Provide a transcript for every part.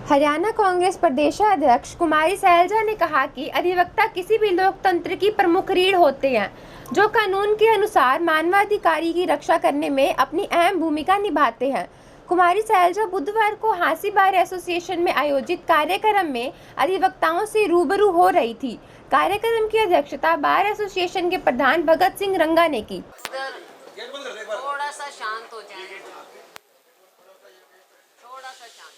हरियाणा कांग्रेस प्रदेशाध्यक्ष कुमारी सैलजा ने कहा कि अधिवक्ता किसी भी लोकतंत्र की प्रमुख रीढ़ होते हैं, जो कानून के अनुसार मानवाधिकार की रक्षा करने में अपनी अहम भूमिका निभाते हैं। कुमारी सैलजा बुधवार को हांसी बार एसोसिएशन में आयोजित कार्यक्रम में अधिवक्ताओं से रूबरू हो रही थी। कार्यक्रम की अध्यक्षता बार एसोसिएशन के प्रधान भगत सिंह रंगा ने की। थोड़ा सा शांत हो जाए, थोड़ा सा शांत।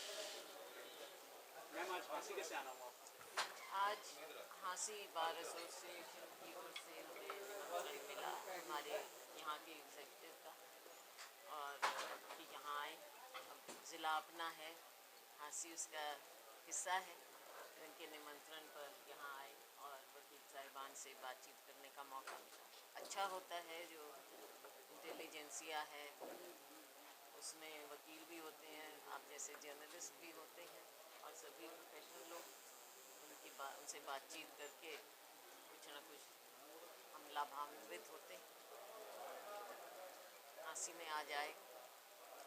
आज हांसी बार एसोसिएशन की ओर से हमें आमंत्रण मिला हमारे यहाँ के एग्जीक्यूटिव का, और कि यहाँ आए। अब ज़िला अपना है, हांसी उसका हिस्सा है। उनके निमंत्रण पर यहाँ आए और वकील साहिबान से बातचीत करने का मौका मिला। अच्छा होता है जो इंटेलिजेंसिया है उसमें वकील भी होते हैं, आप जैसे जर्नलिस्ट भी होते हैं, और सभी प्रोफेशनल लोग उनसे बातचीत करके कुछ ना कुछ हम लाभान्वित होते हैं। हांसी में आ जाए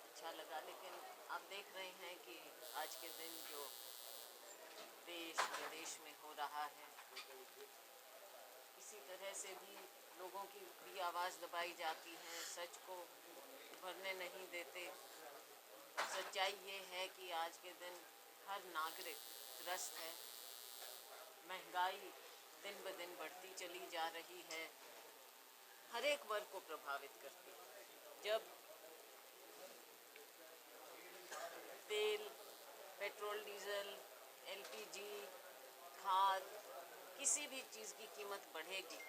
अच्छा लगा। लेकिन आप देख रहे हैं कि आज के दिन जो देश विदेश में हो रहा है, इसी तरह से भी लोगों की भी आवाज़ दबाई जाती है, सच को उभरने नहीं देते। सच्चाई ये है कि आज के दिन हर नागरिक त्रस्त है। महंगाई दिन ब दिन बढ़ती चली जा रही है, हर एक वर्ग को प्रभावित करती है। जब तेल, पेट्रोल, डीजल, एलपीजी, खाद, किसी भी चीज़ की कीमत बढ़ेगी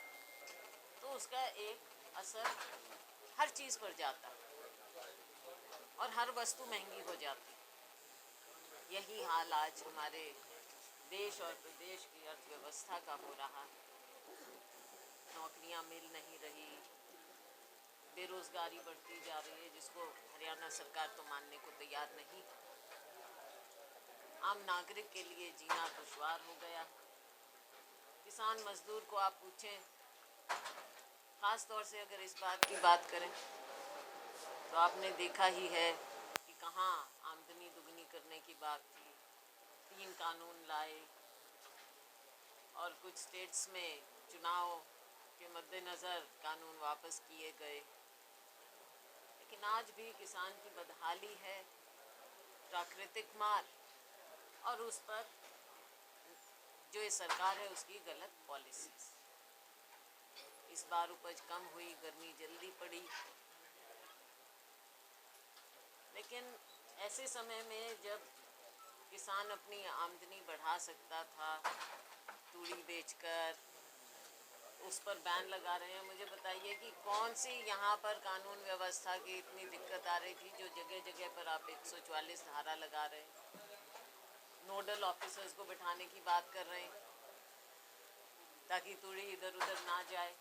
तो उसका एक असर हर चीज़ पर जाता है और हर वस्तु महंगी हो जाती है। यही हाल आज हमारे देश और प्रदेश की अर्थव्यवस्था का हो रहा है। नौकरियां मिल नहीं रही, बेरोजगारी बढ़ती जा रही है, जिसको हरियाणा सरकार तो मानने को तैयार नहीं। आम नागरिक के लिए जीना दुश्वार हो गया। किसान मजदूर को आप पूछें, खास तौर से अगर इस बात की बात करें तो आपने देखा ही है कि कहाँ आमदनी दुगनी करने की बात थी, 3 कानून लाए और कुछ स्टेट्स में चुनाव के मद्देनज़र कानून वापस किए गए। लेकिन आज भी किसान की बदहाली है, प्राकृतिक मार, और उस पर जो ये सरकार है उसकी गलत पॉलिसीज। इस बार उपज कम हुई, गर्मी जल्दी पड़ी। लेकिन ऐसे समय में जब किसान अपनी आमदनी बढ़ा सकता था तूड़ी बेचकर, उस पर बैन लगा रहे हैं। मुझे बताइए कि कौन सी यहाँ पर कानून व्यवस्था की इतनी दिक्कत आ रही थी जो जगह जगह पर आप 144 धारा लगा रहे हैं, नोडल ऑफिसर्स को बिठाने की बात कर रहे हैं ताकि तूड़ी इधर उधर ना जाए।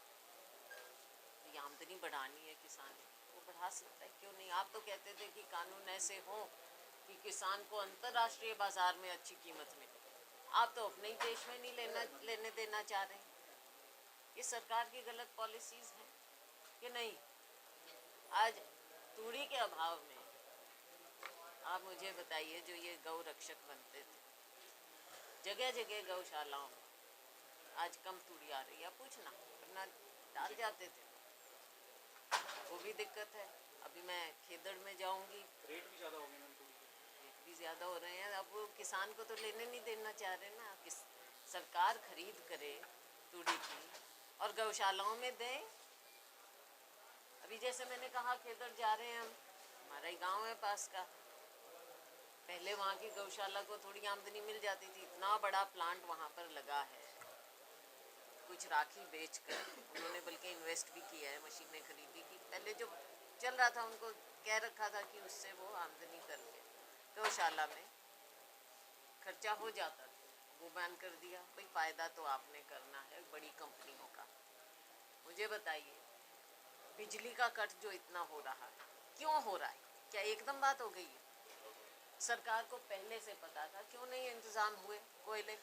ये आमदनी बढ़ानी है किसान, वो बढ़ा सकता है, क्यों नहीं। आप तो कहते थे कि कानून ऐसे हों कि किसान को अंतर्राष्ट्रीय बाजार में अच्छी कीमत मिले। आप तो अपने ही देश में नहीं लेने देना चाह रहे हैं। ये सरकार की गलत पॉलिसीज़ हैं कि नहीं। आज तूड़ी के अभाव में आप मुझे बताइए, जो ये गौ रक्षक बनते थे जगह जगह गौशालाओं में, आज कम तूड़ी आ रही है। पूछना, वरना डाल जाते थे, वो भी दिक्कत है। अभी मैं खेदड़ में जाऊंगी, रेट भी ज़्यादा हो गए हैं, रेट भी ज़्यादा हो रहे हैं। अब वो किसान को तो लेने नहीं देना चाह रहे ना। सरकार खरीद करे तूड़ी की और गौशालाओं में दें। अभी जैसे मैंने कहा खेदड़ जा रहे हैं हम, हमारा ही गांव है पास का। पहले वहाँ की गौशाला को थोड़ी आमदनी मिल जाती थी, इतना बड़ा प्लांट वहाँ पर लगा है। कुछ राखी बेचकर उन्होंने बल्कि इन्वेस्ट भी किया है, मशीनें खरीदी की। पहले जो चल रहा था उनको कह रखा था कि उससे वो आमदनी करके गौशाला में खर्चा हो जाता था, वो बैन कर दिया। कोई फ़ायदा तो आपने करना है बड़ी कंपनियों का। मुझे बताइए, बिजली का कट जो इतना हो रहा है, क्यों हो रहा है? क्या एकदम बात हो गई है? सरकार को पहले से पता था, क्यों नहीं इंतज़ाम हुए कोयले?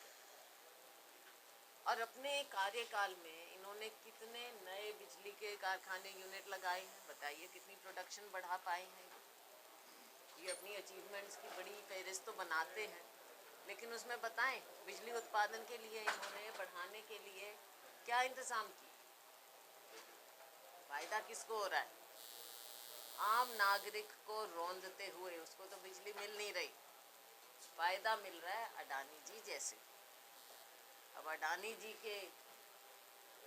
और अपने कार्यकाल में इन्होंने कितने नए बिजली के कारखाने यूनिट लगाए हैं? बताइए, कितनी प्रोडक्शन बढ़ा पाए हैं? ये अपनी अचीवमेंट्स की बड़ी फहरिस्त तो बनाते हैं, लेकिन उसमें बताएं बिजली उत्पादन के लिए इन्होंने बढ़ाने के लिए क्या इंतजाम किए? फायदा किसको हो रहा है? आम नागरिक को रौंदते हुए उसको तो बिजली मिल नहीं रही, फायदा मिल रहा है अडानी जी जैसे। अब अडानी जी के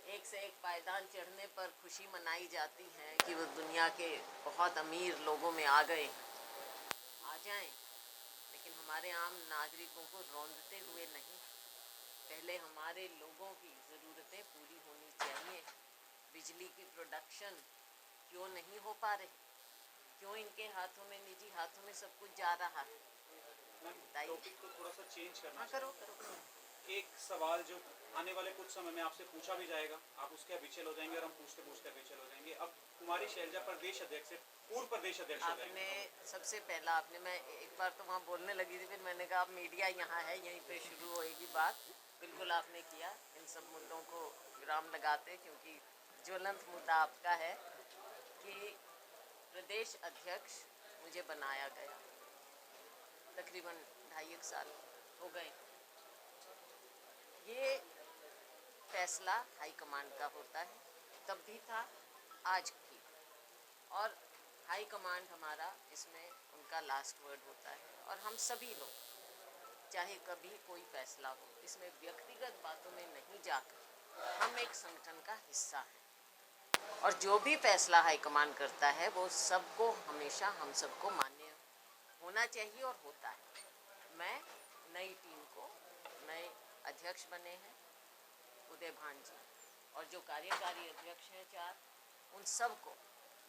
एक से एक पायदान चढ़ने पर खुशी मनाई जाती है कि वो दुनिया के बहुत अमीर लोगों में आ गए, आ जाएं, लेकिन हमारे आम नागरिकों को रौंदते हुए नहीं। पहले हमारे लोगों की ज़रूरतें पूरी होनी चाहिए। बिजली की प्रोडक्शन क्यों नहीं हो पा रही? क्यों इनके हाथों में, निजी हाथों में सब कुछ जा रहा है? टॉपिक को थोड़ा सा चेंज करना हाँ, करो करो। एक सवाल जो आने वाले कुछ समय में आपसे पूछा भी जाएगा, आप उसके अभिचल हो जाएंगे और हम पूछते पूछते अभिचल हो जाएंगे। अब कुमारी शैलजा प्रदेश अध्यक्ष से पूर्व प्रदेश अध्यक्ष हो आपने जाएंगे। सबसे पहला आपने, मैं एक बार तो वहाँ बोलने लगी थी, फिर मैंने कहा अब मीडिया यहाँ है, यहीं पे शुरू होएगी बात। बिल्कुल आपने किया, इन सब मुद्दों को विराम लगाते, क्योंकि ज्वलंत मुद्दा आपका है कि प्रदेश अध्यक्ष मुझे बनाया गया, तकरीबन 2.5 साल हो गए। ये फैसला हाईकमांड का होता है, तब भी था, आज भी, और हाई कमांड हमारा इसमें उनका लास्ट वर्ड होता है। और हम सभी लोग, चाहे कभी कोई फैसला हो, इसमें व्यक्तिगत बातों में नहीं जाकर हम एक संगठन का हिस्सा हैं, और जो भी फैसला हाई कमांड करता है वो सबको, हमेशा हम सबको मान्य होना चाहिए और होता है। मैं नई टीम को, नए अध्यक्ष बने हैं उदय भान जी, और जो कार्यकारी अध्यक्ष हैं 4, उन सबको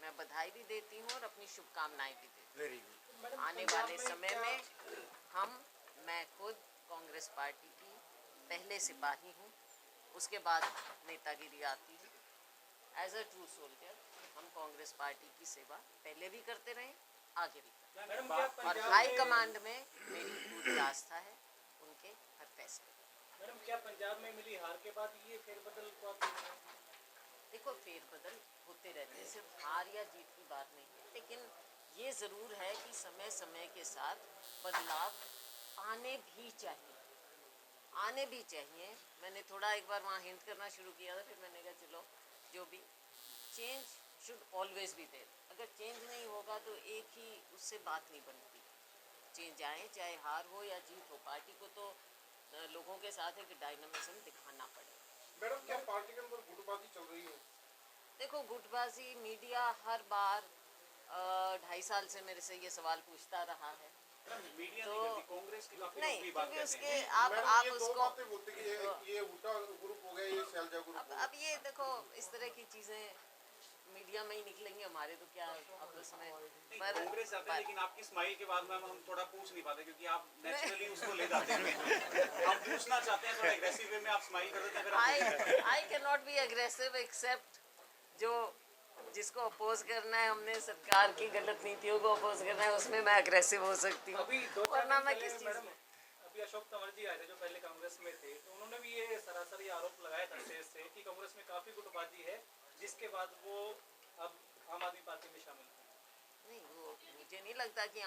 मैं बधाई भी देती हूँ और अपनी शुभकामनाएं भी देती हूँ। Very good. आने वाले समय में मैं खुद कांग्रेस पार्टी की पहले सिपाही हूँ, उसके बाद नेतागिरी आती है। एज अ ट्रू सोल्जर हम कांग्रेस पार्टी की सेवा पहले भी करते रहे, आगे भी करें, और हाई कमांड में मेरी पूरी आस्था है उनके हर फैसले। मैडम, क्या पंजाब में मिली हार के बाद ये फेरबदल को आप देख रहे हैं? देखो, फेरबदल होते रहते हैं, सिर्फ हार या जीत की बात नहीं है, लेकिन ये ज़रूर है कि समय समय के साथ बदलाव आने भी चाहिए, आने भी चाहिए। मैंने थोड़ा एक बार वहाँ हिंट करना शुरू किया था, फिर मैंने कहा चलो जो भी, change should always be there. अगर चेंज नहीं होगा तो एक ही उससे बात नहीं बनती। चेंज आए, चाहे हार हो या जीत हो, पार्टी को तो लोगों के साथ एक डायनामिज्म दिखाना पड़ेगा। मैडम, क्या पार्टी के अंदर गुटबाजी चल रही है? देखो, गुटबाजी मीडिया हर बार 2.5 साल से मेरे से ये सवाल पूछता रहा है। मीडिया तो नहीं करती, कांग्रेस की काफी नहीं, लोग भी बात क्योंकि करते उसके हैं। आप ये दो उसको बातें बोलते कि ये उल्टा ग्रुप हो गया, ये शैलजा ग्रुप हो गया। अब ये देखो, इस तरह की चीज़ें मीडिया में ही निकलेंगी, हमारे तो क्या आपस में। नहीं, कांग्रेस जाते हैं, लेकिन आपकी स्माइल के बाद मैम हम थोड़ा पूछ नहीं पाते, क्योंकि आप नेचुरली उसको ले जाते हैं। हम पूछना चाहते हैं थोड़ा एग्रेसिव वे में, आप स्माइल कर देते हैं, फिर हम I can not be aggressive except जो जिसको अपोज करना है, हमने सरकार की गलत नीतियों को अपोज करना है, उसमें मैं एग्रेसिव हो सकती हूँ, अभी 2-4 वरना दिन मैं पहले किस चीज़ मैडम, में। अभी अशोक तंवर जी आए थे जो पहले कांग्रेस में थे, तो उन्होंने भी ये सरासर ये आरोप लगाया था स्टेज से कि कांग्रेस में काफी गुटबाजी है, जिसके बाद वो अब आम आदमी पार्टी में शामिल हैं। नहीं, वो मुझे नहीं लगता कि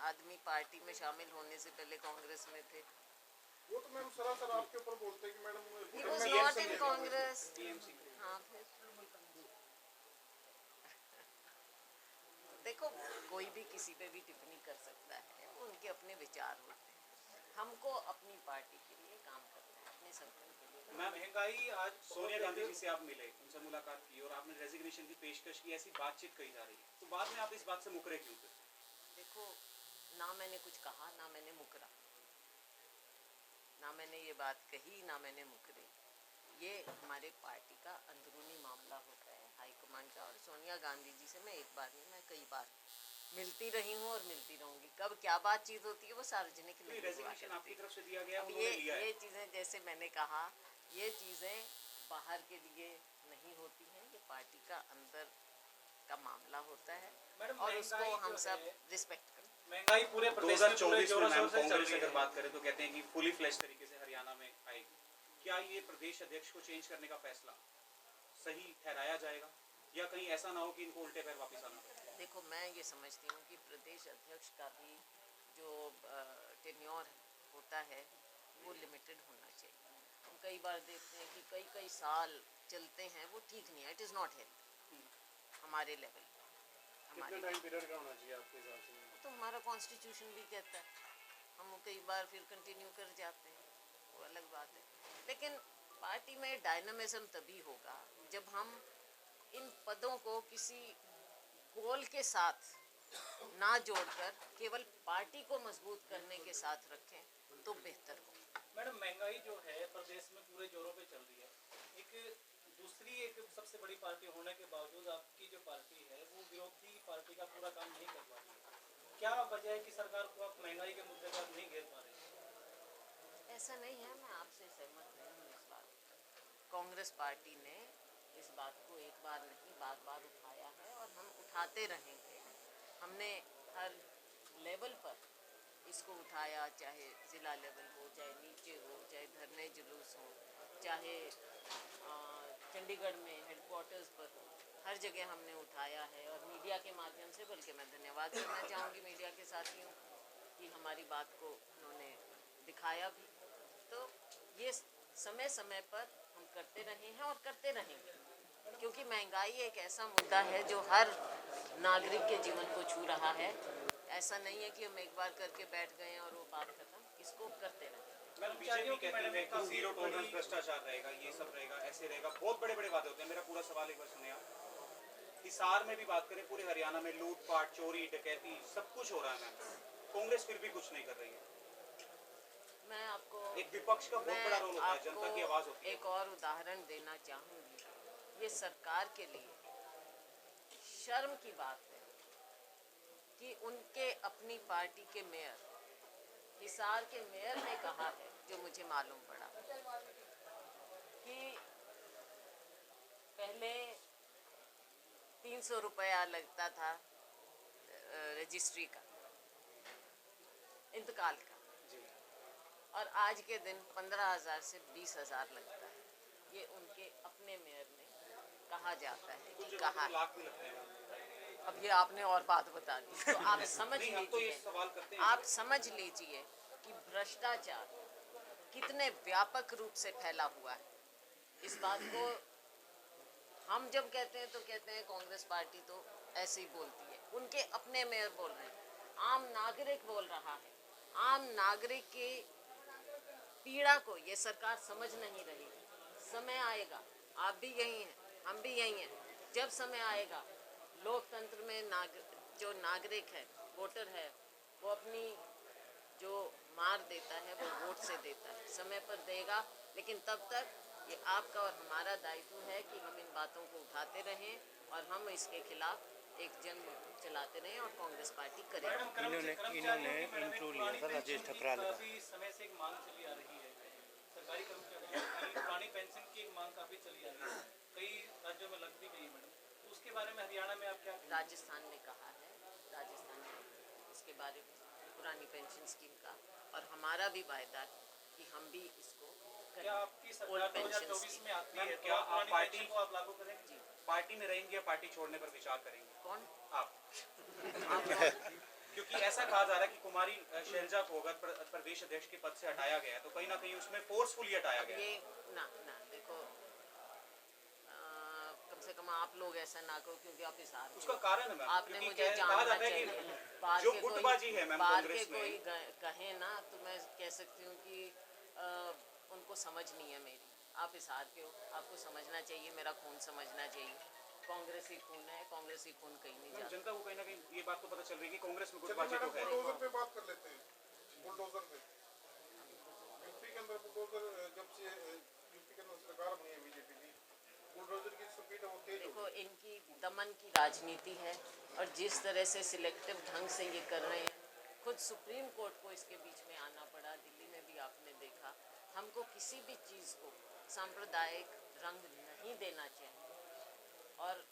आदमी पार्टी में शामिल होने से पहले कांग्रेस में थे। वो तो मैम सरासर आपके ऊपर बोलते हैं कि madam He was madam not से in ये Congress। टीएमसी हाँ, फिर देखो, कोई भी किसी पे भी टिप्पणी कर सकता है, उनके अपने विचार होते हैं। हमको अपनी पार्टी के लिए काम करना है, अपने संगठन के लिए। मैम, महंगाई आज सोनिया गांधी जी से आप मिले, उनसे मुलाकात की और आपने रेजिग्नेशन की पेशकश की, ऐसी बातचीत कही जा रही है, तो बाद में आप इस बात से मुकरे क्यों थे? देखो, ना मैंने कुछ कहा, ना मैंने मुकरा, ना मैंने ये बात कही, ना मैंने मुकरे। ये हमारे पार्टी का अंदरूनी मामला होता है, हाईकमांड का। और सोनिया गांधी जी से मैं एक बार नहीं, मैं कई बार मिलती रही हूँ और मिलती रहूँगी। कब क्या बातचीत होती है वो सार्वजनिक नहीं हुआ रेजिग्नेशन करती। आपकी तरफ से दिया गया, अब उन्होंने लिया है। ये चीज़ें, जैसे मैंने कहा, ये चीज़ें बाहर के लिए नहीं होती हैं, ये पार्टी का अंदर का मामला होता है, मैडम, और उसको महंगाई हम जो सब है, रिस्पेक्ट करते हैं। महंगाई पूरे प्रदेश में पूरे 2024 जोरों में शोरों मैम से चल कांग्रेस रही अगर है। बात करें तो कहते हैं कि फुली फ्लैश तरीके से हरियाणा में आएगी। क्या ये प्रदेश अध्यक्ष को चेंज करने का फैसला सही ठहराया जाएगा, या कहीं ऐसा ना हो कि इनको उल्टे पैर वापस आना पड़े? देखो, मैं ये समझती हूँ कि प्रदेश अध्यक्ष का भी जो टेन्योर है होता है वो लिमिटेड होना चाहिए। हम कई बार देखते हैं कि कई कई साल चलते हैं, वो ठीक नहीं है, इट इज़ नॉट हेल्थ हमारे लेवल। कितने टाइम पीरियड का होना चाहिए आपके हिसाब से? तो हमारा कॉन्स्टिट्यूशन भी कहता है, हम कई बार फिर कंटिन्यू कर जाते हैं, वो अलग बात है। लेकिन पार्टी में डायनामिज्म तभी होगा जब हम इन पदों को किसी गोल के साथ ना जोड़कर केवल पार्टी को मजबूत करने के साथ रखें तो बेहतर हो। मैडम, महंगाई जो है प्रदेश में पूरे जोरों पे चल रही है। एक सबसे बड़ी पार्टी होने के बावजूद आपकी जो पार्टी है वो विरोधी पार्टी का पूरा काम नहीं कर पा रही है। क्या वजह है कि सरकार को आप महंगाई के मुद्दे पर नहीं घेर पा रहे? ऐसा नहीं है, मैं आपसे सहमत नहीं हूँ इस बात पर। कांग्रेस पार्टी ने इस बात को एक बार नहीं बार बार उठाया है और हम उठाते रहेंगे। हमने हर लेवल पर इसको उठाया, चाहे ज़िला लेवल हो, चाहे नीचे हो, चाहे धरने जुलूस हो, चाहे चंडीगढ़ में हेडक्वार्टर्स पर हो, हर जगह हमने उठाया है। और मीडिया के माध्यम से, बल्कि मैं धन्यवाद करना चाहूँगी मीडिया के साथियों कि हमारी बात को उन्होंने दिखाया भी। तो ये समय समय पर हम करते रहे हैं और करते रहेंगे, क्योंकि महंगाई एक ऐसा मुद्दा है जो हर नागरिक के जीवन को छू रहा है। ऐसा नहीं है कि हम एक बार करके बैठ गए और वो बात खत्म, इसको करते रहें। मैडम, बीजेपी कहती है कि जीरो टॉलरेंस भ्रष्टाचार रहेगा, ये सब रहेगा, ऐसे रहेगा, बहुत बड़े बड़े वादे होते हैं। मेरा पूरा सवाल एक बार सुनिए आप। हिसार में भी बात करें, पूरे हरियाणा में लूटपाट, चोरी, डकैती सब कुछ हो रहा है मैम, कांग्रेस फिर भी कुछ नहीं कर रही है। मैं आपको एक विपक्ष का बहुत बड़ा रोल होता है, जनता की आवाज होती है। एक और उदाहरण देना चाहूँगी। ये सरकार के लिए शर्म की बात है कि उनके अपनी पार्टी के मेयर, हिसार के मेयर ने कहा है, जो मुझे मालूम पड़ा, कि पहले 300 रुपया लगता था रजिस्ट्री का, इंतकाल का, और आज के दिन 15,000 से 20,000 लगता है। ये उनके अपने मेयर ने कहा जाता है कि कहा है। लाख भी लगते हैं। अब ये आपने और बात बता दी, तो आप समझ लीजिए, आप समझ लीजिए कि भ्रष्टाचार कितने व्यापक रूप से फैला हुआ है। इस बात को हम जब कहते हैं तो कहते हैं कांग्रेस पार्टी तो ऐसे ही बोलती है, उनके अपने मेयर बोल रहे हैं, आम नागरिक बोल रहा है। आम नागरिक की पीड़ा को ये सरकार समझ नहीं रही। समय आएगा, आप भी यही हैं, हम भी यही हैं, जब समय आएगा लोकतंत्र में जो नागरिक है, वोटर है, वो अपनी जो मार देता है वो वोट से देता है, समय पर देगा। लेकिन तब तक ये आपका और हमारा दायित्व है कि हम इन बातों को उठाते रहें और हम इसके खिलाफ एक जंग चलाते रहें और कांग्रेस पार्टी करे। इन्होंने इंट्रो लिया था राजेश ठकराल का। काफी समय से एक मांग चली आ रही है, सरकारी कर्मचारियों की पुरानी पेंशन की एक मांग काफी चली आ रही है, कई राज्यों में लग भी गई मैडम, तो उसके बारे में हरियाणा में आप क्या कहेंगे? राजस्थान ने कहा है, राजस्थान ने इसके बारे में पुरानी पेंशन स्कीम का, और हमारा भी वायदा है कि हम भी इसको क्या आपकी सरकार 2024 में आती है, क्या आप पुरानी पार्टी पेंशन को आप लागू करेंगे? जी। पार्टी में रहेंगे या पार्टी छोड़ने पर विचार करेंगे? कौन? आप आप क्योंकि ऐसा कहा जा रहा है कि कुमारी शैलजा को अगर प्रदेश अध्यक्ष के पद से हटाया गया तो कहीं ना कहीं उसमें फोर्सफुली हटाया गया। ये ना देखो, कम से कम आप लोग ऐसा ना करो, क्योंकि आप हिसार के उसका हो। कारण है मैम, आपने क्योंकि मुझे कहा जानना जाता है चाहिए। कि बाहर जो के गुटबाजी है मैम बाहर के कांग्रेस में, कोई कहे ना तो मैं कह सकती हूँ कि उनको समझ नहीं है मेरी। आप हिसार के हो, आपको समझना चाहिए, मेरा खून समझना चाहिए। कांग्रेसी खून है, कांग्रेसी खून कहीं नहीं जाता। जनता को कहीं ना कहीं ये बात तो पता चल रही है कि कांग्रेस में गुटबाजी तो है। बुलडोजर पे बात कर लेते हैं। बुलडोजर पे यूपी के अंदर बुलडोजर, जब से यूपी के अंदर सरकार बनी है बीजेपी की, बुलडोजर की स्पीड है वो तेज हो देखो, इनकी दमन की राजनीति है और जिस तरह से सिलेक्टिव ढंग से ये कर रहे हैं, खुद सुप्रीम कोर्ट को इसके बीच में आना पड़ा। दिल्ली में भी आपने देखा। हमको किसी भी चीज़ को सांप्रदायिक रंग नहीं देना चाहिए। और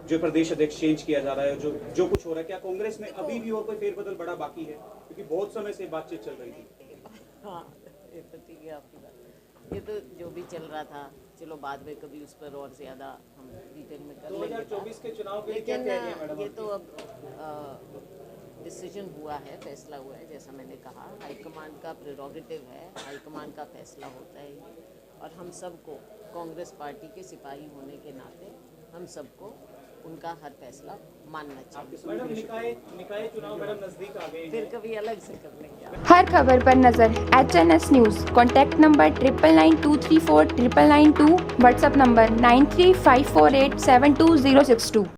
जो प्रदेश अध्यक्ष चेंज किया जा रहा है, जो कुछ हो रहा है, क्या कांग्रेस में अभी भी और कोई फेरबदल बड़ा बाकी है? क्योंकि बहुत समय से बातचीत चल रही थी। हाँ, ये तो ठीक है आपकी बात। ये तो जो भी चल रहा था, चलो बाद में कभी उस पर और ज़्यादा हम डिटेल में कर लेंगे। 2024 के चुनाव के लिए क्या लेकिन कह रही है मैडम? ये तो अब डिसीजन हुआ है, फैसला हुआ है, जैसा मैंने कहा हाईकमांड का प्रेरोगेटिव है, हाईकमांड का फैसला होता है ये। और हम सबको कांग्रेस पार्टी के सिपाही होने के नाते हम सबको उनका हर फैसला मानना चाहिए। मैडम निकाय चुनाव मैडम नजदीक आ गए फिर कभी अलग से कर लेंगे। हर खबर पर नजर HNS news. Contact number 9992349992। WhatsApp number 9354872062।